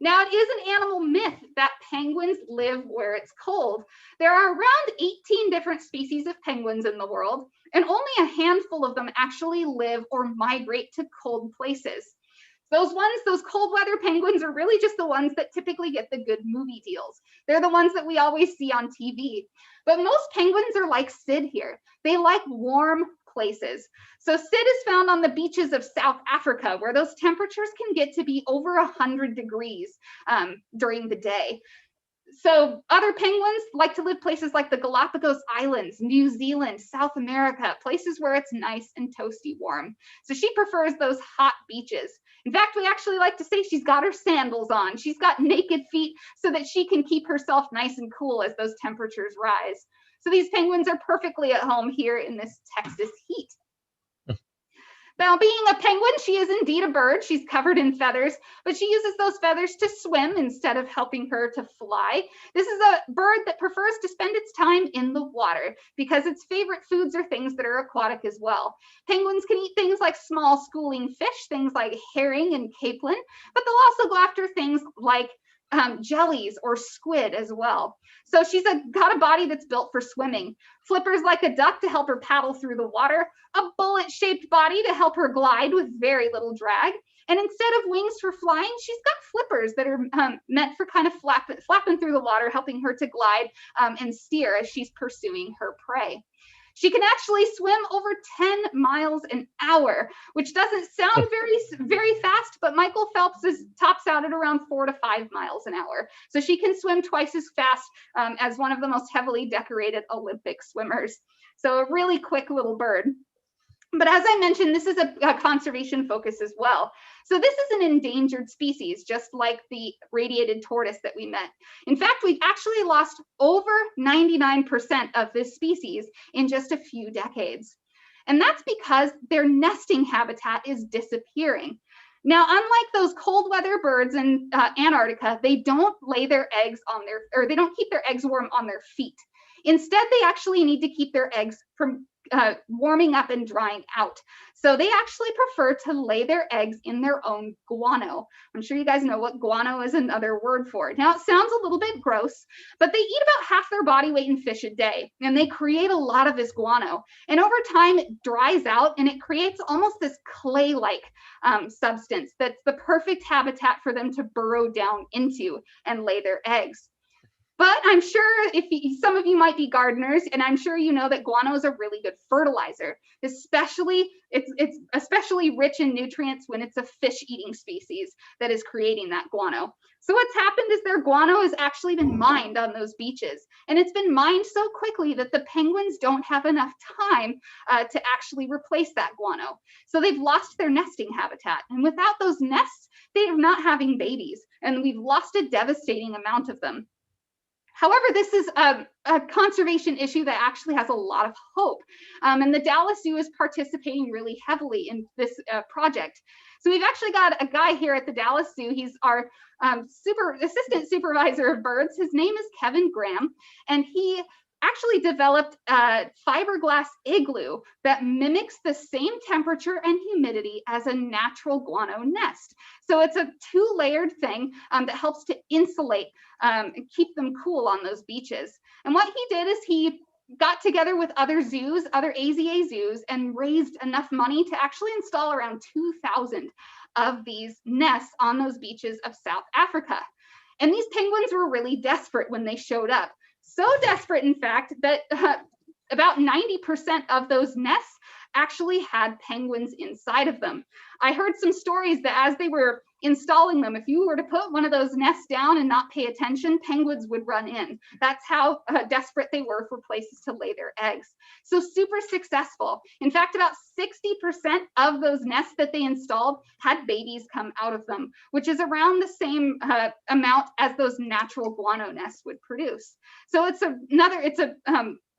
S2: Now, it is an animal myth that penguins live where it's cold. There are around 18 different species of penguins in the world, and only a handful of them actually live or migrate to cold places. Those cold weather penguins are really just the ones that typically get the good movie deals. They're the ones that we always see on TV. But most penguins are like Sid here. They like warm places. So Sid is found on the beaches of South Africa, where those temperatures can get to be over 100 degrees during the day. So other penguins like to live places like the Galapagos Islands, New Zealand, South America, places where it's nice and toasty warm. So she prefers those hot beaches. In fact, we actually like to say she's got her sandals on. She's got naked feet so that she can keep herself nice and cool as those temperatures rise. So these penguins are perfectly at home here in this Texas heat. Now, being a penguin, she is indeed a bird. She's covered in feathers, but she uses those feathers to swim instead of helping her to fly. This is a bird that prefers to spend its time in the water because its favorite foods are things that are aquatic as well. Penguins can eat things like small schooling fish, things like herring and capelin, but they'll also go after things like jellies or squid as well. So she's got a body that's built for swimming. Flippers like a duck to help her paddle through the water, a bullet-shaped body to help her glide with very little drag. And instead of wings for flying, she's got flippers that are meant for kind of flapping through the water, helping her to glide and steer as she's pursuing her prey. She can actually swim over 10 miles an hour, which doesn't sound very fast, but Michael Phelps tops out at around 4 to 5 miles an hour. So she can swim twice as fast as one of the most heavily decorated Olympic swimmers. So a really quick little bird. But as I mentioned, this is a conservation focus as well. So this is an endangered species, just like the radiated tortoise that we met. In fact, we've actually lost over 99% of this species in just a few decades. And that's because their nesting habitat is disappearing. Now, unlike those cold weather birds in Antarctica, they don't lay their eggs they don't keep their eggs warm on their feet. Instead, they actually need to keep their eggs from warming up and drying out. So they actually prefer to lay their eggs in their own guano. I'm sure you guys know what guano is another word for it. Now, it sounds a little bit gross, but they eat about half their body weight in fish a day, and they create a lot of this guano. And over time, it dries out, and it creates almost this clay-like substance that's the perfect habitat for them to burrow down into and lay their eggs. But I'm sure some of you might be gardeners, and I'm sure you know that guano is a really good fertilizer. Especially, it's especially rich in nutrients when it's a fish-eating species that is creating that guano. So what's happened is their guano has actually been mined on those beaches, and it's been mined so quickly that the penguins don't have enough time to actually replace that guano. So they've lost their nesting habitat, and without those nests, they're not having babies, and we've lost a devastating amount of them. However, this is a conservation issue that actually has a lot of hope. And the Dallas Zoo is participating really heavily in this project. So we've actually got a guy here at the Dallas Zoo. He's our assistant supervisor of birds. His name is Kevin Graham, and he actually developed a fiberglass igloo that mimics the same temperature and humidity as a natural guano nest. So it's a two-layered thing that helps to insulate and keep them cool on those beaches. And what he did is he got together with other zoos, other AZA zoos, and raised enough money to actually install around 2,000 of these nests on those beaches of South Africa. And these penguins were really desperate when they showed up. So desperate, in fact, that about 90% of those nests actually had penguins inside of them. I heard some stories that as they were installing them, if you were to put one of those nests down and not pay attention, penguins would run in. That's how desperate they were for places to lay their eggs. So super successful. In fact, about 60% of those nests that they installed had babies come out of them, which is around the same amount as those natural guano nests would produce. So it's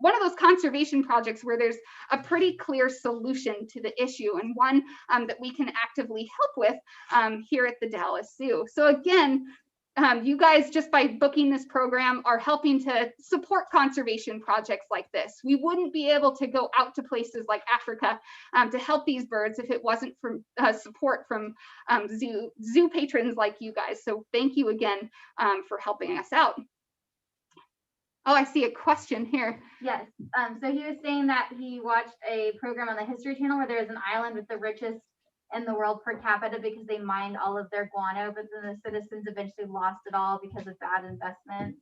S2: one of those conservation projects where there's a pretty clear solution to the issue, and one that we can actively help with here at the Dallas Zoo. So again, you guys, just by booking this program, are helping to support conservation projects like this. We wouldn't be able to go out to places like Africa to help these birds if it wasn't for support from zoo patrons like you guys. So thank you again for helping us out. Oh, I see a question here.
S3: Yes. So he was saying that he watched a program on the History Channel where there is an island with the richest in the world per capita because they mined all of their guano, but then the citizens eventually lost it all because of bad investments.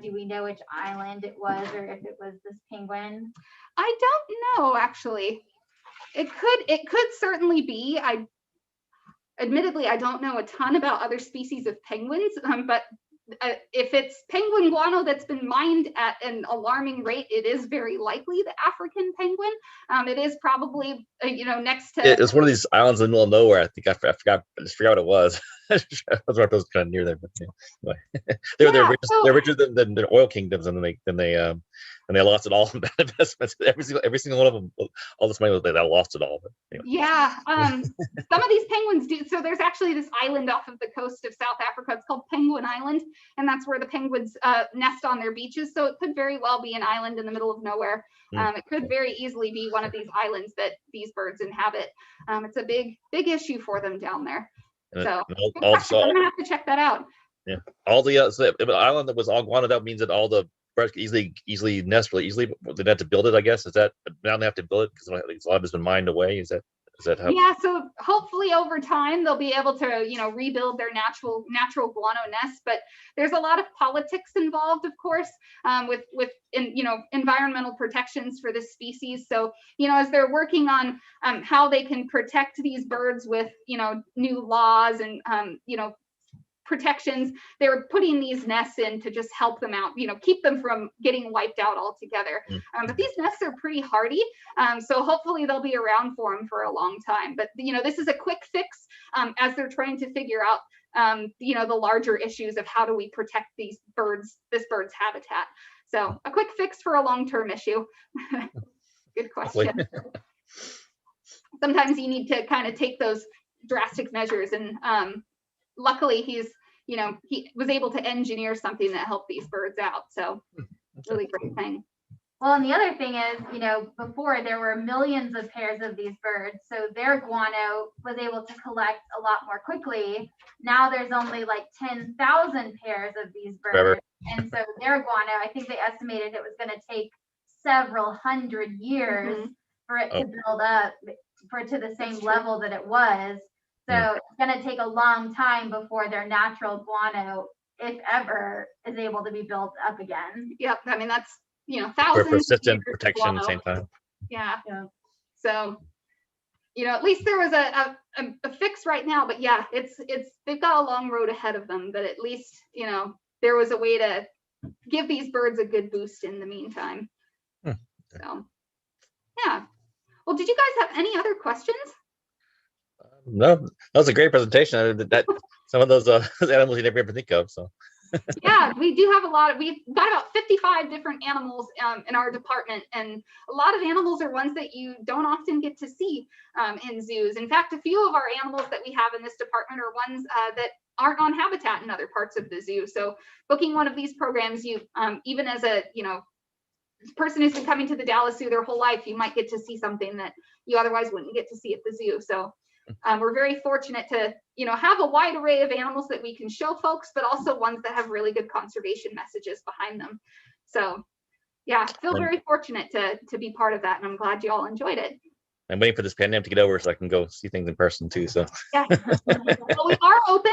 S3: Do we know which island it was, or if it was this penguin?
S2: I don't know, actually. It could certainly be. Admittedly, I don't know a ton about other species of penguins, but if it's penguin guano that's been mined at an alarming rate, it is very likely the African penguin. It is probably, next to.
S4: It's one of these islands in the middle of nowhere. I just forgot what it was. Those aren't those kind of near there, but yeah. They're
S2: Yeah,
S4: they're richer than the oil kingdoms, and they lost it all in bad investments. Every single one of them, all this money they lost it all. But anyway.
S2: Yeah, some of these penguins do. So there's actually this island off of the coast of South Africa. It's called Penguin Island, and that's where the penguins nest on their beaches. So it could very well be an island in the middle of nowhere. It could very easily be one of these islands that these birds inhabit. It's a big issue for them down there. So I'm gonna have to check that out.
S4: Yeah, all the so the island that was all guanoed out means that all the birds could easily nest really easily. But they had to build it, I guess. Is that now they have to build it because a lot has been mined away? Is that how?
S2: Yeah, so hopefully over time they'll be able to, rebuild their natural guano nests. But there's a lot of politics involved, of course, with environmental protections for this species. So as they're working on how they can protect these birds with new laws and protections, they were putting these nests in to just help them out, keep them from getting wiped out altogether. But these nests are pretty hardy, so hopefully they'll be around for them for a long time. But this is a quick fix as they're trying to figure out the larger issues of how do we protect this bird's habitat. So a quick fix for a long-term issue. Good question. Sometimes you need to kind of take those drastic measures, and luckily he was able to engineer something that helped these birds out. So really great thing.
S3: Well, and the other thing is, before there were millions of pairs of these birds, so their guano was able to collect a lot more quickly. Now there's only like 10,000 pairs of these birds.
S4: Forever.
S3: And so their guano, I think they estimated it was going to take several hundred years for it to build up to the same level that it was. So it's going to take a long time before their natural guano, if ever, is able to be built up again.
S2: Yep. I mean, that's,
S4: For
S2: thousands
S4: persistent
S2: of years of
S4: protection at the
S2: guano.
S4: same time.
S2: Yeah. So, at least there was a fix right now, but yeah, they've got a long road ahead of them, but at least, there was a way to give these birds a good boost in the meantime. So, yeah. Well, did you guys have any other questions?
S4: No, that was a great presentation. That some of those animals you never ever think of. So
S2: Yeah, we do have we've got about 55 different animals in our department, and a lot of animals are ones that you don't often get to see in zoos. In fact, a few of our animals that we have in this department are ones that aren't on habitat in other parts of the zoo. So booking one of these programs, you even as a person who's been coming to the Dallas Zoo their whole life, you might get to see something that you otherwise wouldn't get to see at the zoo. So we're very fortunate to, have a wide array of animals that we can show folks, but also ones that have really good conservation messages behind them. So, yeah, I feel very fortunate to be part of that, and I'm glad you all enjoyed it.
S4: I'm waiting for this pandemic to get over so I can go see things in person too. So
S2: Yeah, well, we are open.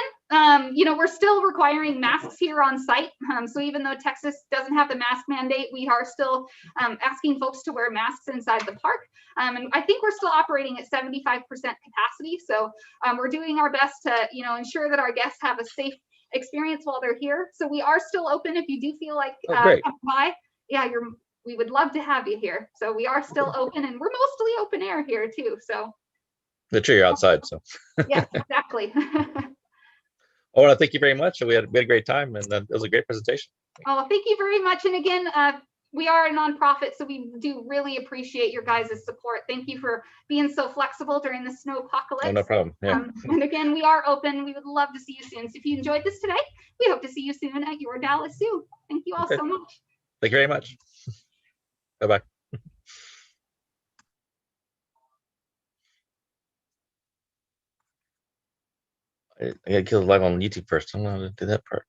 S2: We're still requiring masks here on site. So even though Texas doesn't have the mask mandate, we are still asking folks to wear masks inside the park. And I think we're still operating at 75% capacity. So we're doing our best to, ensure that our guests have a safe experience while they're here. So we are still open if you do feel like coming by. Yeah, we would love to have you here. So we are still open, and we're mostly open air here too. So
S4: the tree you're outside. So
S2: yes, exactly.
S4: I want to thank you very much. We had a great time, and it was a great presentation.
S2: Oh, thank you very much. And again, we are a nonprofit, so we do really appreciate your guys' support. Thank you for being so flexible during the snow apocalypse.
S4: Oh, no problem. Yeah.
S2: And again, we are open. We would love to see you soon. So if you enjoyed this today, we hope to see you soon at your Dallas Zoo. Thank you all so much.
S4: Thank you very much. Bye-bye. I gotta kill live on YouTube first. I'm gonna do that part.